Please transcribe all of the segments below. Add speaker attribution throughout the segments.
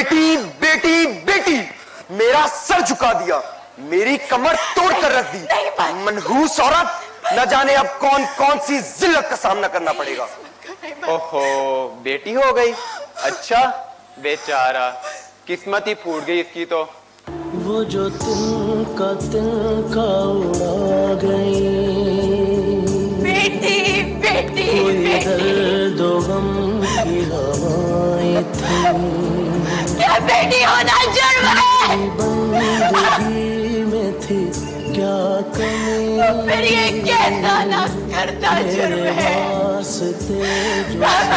Speaker 1: बेटी बेटी बेटी मेरा सर झुका दिया, मेरी कमर तोड़ कर रख दी। मनहूस औरत, न जाने अब कौन कौन सी जिल्लत का सामना करना पड़ेगा।
Speaker 2: ओहो, बेटी हो गई। अच्छा, बेचारा, किस्मत ही फूट गई इसकी तो।
Speaker 3: वो जो तिनका उड़ा गई,
Speaker 4: बेटी बेटी
Speaker 3: कोई दर्द गम की हवाएं थी।
Speaker 4: क्या बेटी होना जुर्म है?
Speaker 3: बंदगी में थी क्या कमी,
Speaker 4: तो फिर ये कैसा ना करता जुर्म है?
Speaker 3: वास्ते जो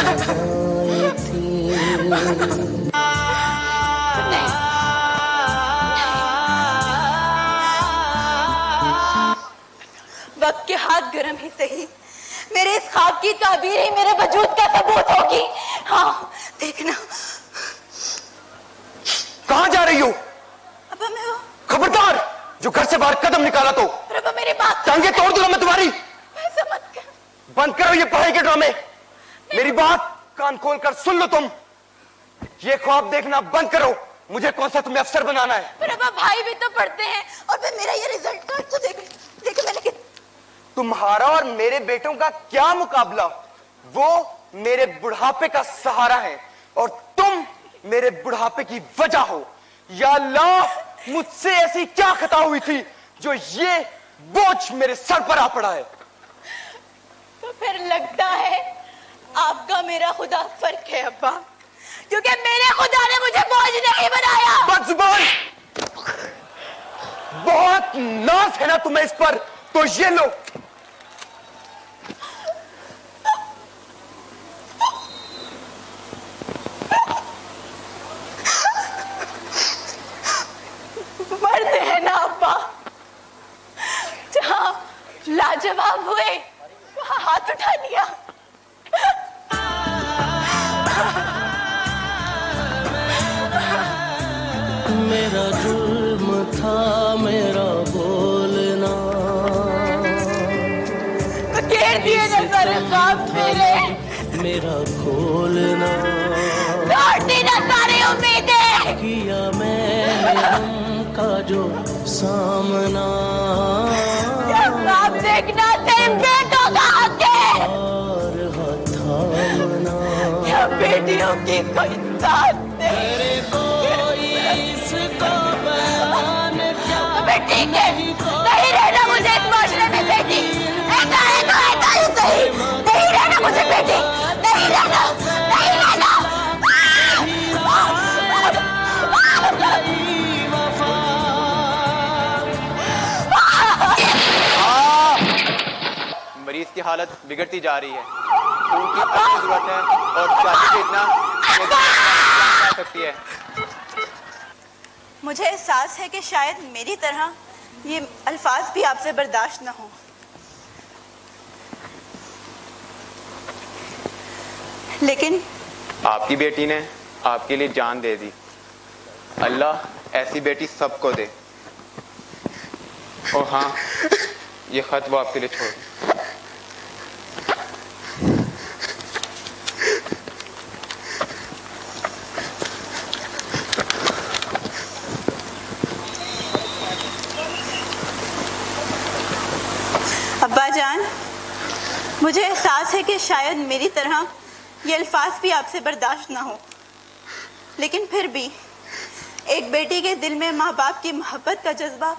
Speaker 3: सजाएं थी।
Speaker 4: वक्त के हाथ गर्म ही सही, मेरे इस ख्वाब की ताबीर ही मेरे वजूद का सबूत होगी। हाँ देखना।
Speaker 1: कहां जा रही हो?
Speaker 4: अब्बा मैं वो,
Speaker 1: खबरदार, जो घर से बाहर कदम निकाला तो
Speaker 4: अब्बा मेरी बात,
Speaker 1: टांगे तोड़ दूंगा मैं तुम्हारी।
Speaker 4: ऐसा मत कर।
Speaker 1: बंद करो ये पढ़ाई के ड्रामे। मेरी बात कान खोल कर सुन लो तुम। ये ख्वाब देखना बंद करो। मुझे कौन सा तुम्हें अफसर बनाना है?
Speaker 4: पर अब्बा भाई भी तो पढ़ते हैं, और फिर मेरा ये रिजल्ट कार्ड तो देख मैंने।
Speaker 1: तुम्हारा और मेरे बेटों का क्या मुकाबला? वो मेरे बुढ़ापे का सहारा है और तुम मेरे बुढ़ापे की वजह हो। या अल्लाह, मुझसे ऐसी क्या खता हुई थी जो ये बोझ मेरे सर पर आ पड़ा है?
Speaker 4: तो फिर लगता है आपका मेरा खुदा फर्क है अब्बा, क्योंकि मेरे खुदा ने मुझे बोझ नहीं बनाया।
Speaker 1: बस जुबान, बहुत नाज है ना तुम्हें इस पर, तो ये लो।
Speaker 4: मर्द है ना अब्बा, जहां लाजवाब हुए वहां हाथ उठा लिया।
Speaker 3: मेरा जुल्म था मेरा बोलना,
Speaker 4: घेर दिए नजर ख्वाब
Speaker 3: मेरा खोलना,
Speaker 4: लौटती न सारी उम्मीदें,
Speaker 3: किया मैंने गम का जो सामना।
Speaker 4: ख्वाब देखना तेरे बेटों का हक है,
Speaker 3: और थामना
Speaker 4: या बेटियों की कोई साथ
Speaker 3: मेरे कोई इसका बयान क्या।
Speaker 4: ठीक है, नहीं रहना मुझे इस माशरे में बेटी। ऐसा ही सही, नहीं रहना मुझे बेटी, नहीं रहना, नहीं रहना।
Speaker 2: मरीज की हालत बिगड़ती जा रही है, उनकी अच्छी जरूरत है और चाची से इतना जा सकती है।
Speaker 4: मुझे एहसास है कि शायद मेरी तरह ये अल्फाज भी आपसे बर्दाश्त न हो, लेकिन
Speaker 2: आपकी बेटी ने आपके लिए जान दे दी। अल्लाह ऐसी बेटी सबको दे। और हाँ, ये खत वो आपके लिए छोड़।
Speaker 4: अब्बा जान, मुझे एहसास है कि शायद मेरी तरह ये अल्फाज भी आपसे बर्दाश्त ना हो, लेकिन फिर भी एक बेटी के दिल में माँ बाप की मोहब्बत का जज्बा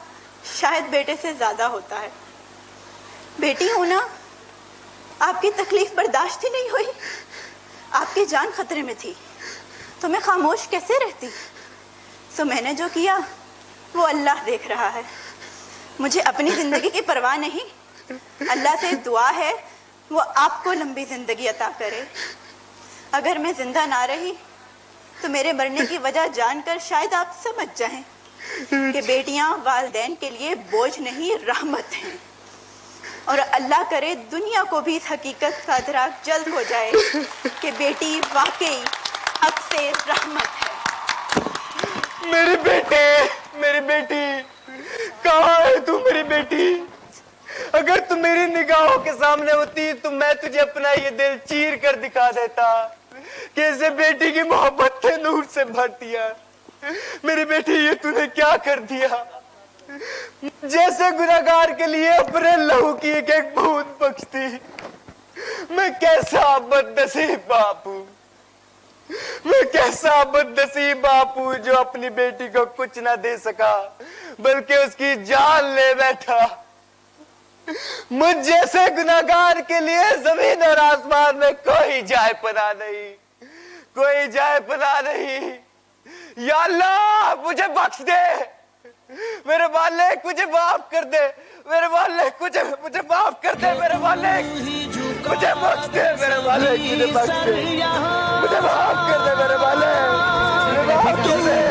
Speaker 4: शायद बेटे से ज़्यादा होता है। बेटी होना, आपकी तकलीफ बर्दाश्त ही नहीं हुई, आपकी जान खतरे में थी, तो मैं खामोश कैसे रहती? सो मैंने जो किया वो अल्लाह देख रहा है। मुझे अपनी ज़िंदगी की परवाह नहीं, अल्लाह से दुआ है वो आपको लंबी ज़िंदगी अता करे। अगर मैं जिंदा ना रही तो मेरे मरने की वजह जानकर शायद आप समझ जाएं कि बेटियां वालिदैन के लिए बोझ नहीं, रहमत हैं। और अल्लाह करे दुनिया को भी इस हकीकत का इदराक जल्द हो जाए कि बेटी वाकई हक से रहमत है।
Speaker 1: मेरी बेटे, मेरी बेटी, कहाँ है तू मेरी बेटी? अगर तू मेरी निगाहों के सामने होती तो मैं तुझे अपना ये दिल चीर कर दिखा देता। कि इसे बेटी की मोहब्बत के नूर से भर दिया। मेरी बेटी, ये तूने क्या कर दिया? जैसे गुनहगार के लिए अपने लहू की एक एक बूंद बख्शती। मैं कैसा बदनसीब बाप हूं, मैं कैसा बदनसीब बाप हूं जो अपनी बेटी को कुछ ना दे सका बल्कि उसकी जान ले बैठा। मुझ जैसे गुनहगार के लिए जमीन और आसमान में कोई जाए पना नहीं, कोई जाए पना नहीं। या अल्लाह मुझे बख्श दे, मेरे मालिक मुझे माफ कर दे, मेरे मालिक मुझे माफ कर दे, मेरे मालिक मुझे बख्श दे, मेरे मालिक मुझे बख्श दे, मुझे माफ कर दे, मेरे मालिक मुझे माफ कर दे।